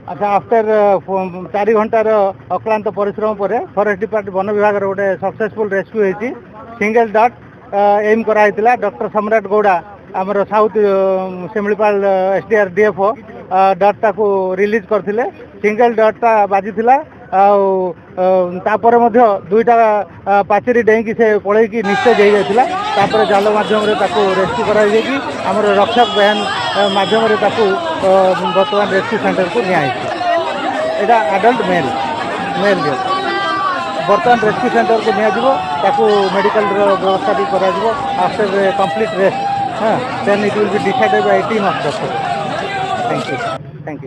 अच्छा आफ्टर 4 घंटार अक्लांत परिश्रम पर फॉरेस्ट डिपार्टमेंट वन विभाग गोटे सक्सेसफुल रेस्क्यू होती सिंगल डॉट एम कराइला डॉक्टर सम्राट गौड़ा आमर south Similipal SDR DFO dot टाको रिलीज करथिले सिंगल डॉट टा बाजीथिला तापर दुईटा पाचेरी डेईकी से पलैकी निस्तेज हो जाता तापर जाल माध्यम रेस्क्यू कराई आमर रक्षक बयान माध्यम बर्तमान रेस्क्यू सेंटर को निया आडल्ट मेल मेल बर्तमान रेस्क्यू सेंटर को निया मेडिकल व्यवस्था भी करा after complete rest then it will be decided by team of doctor. Thank you.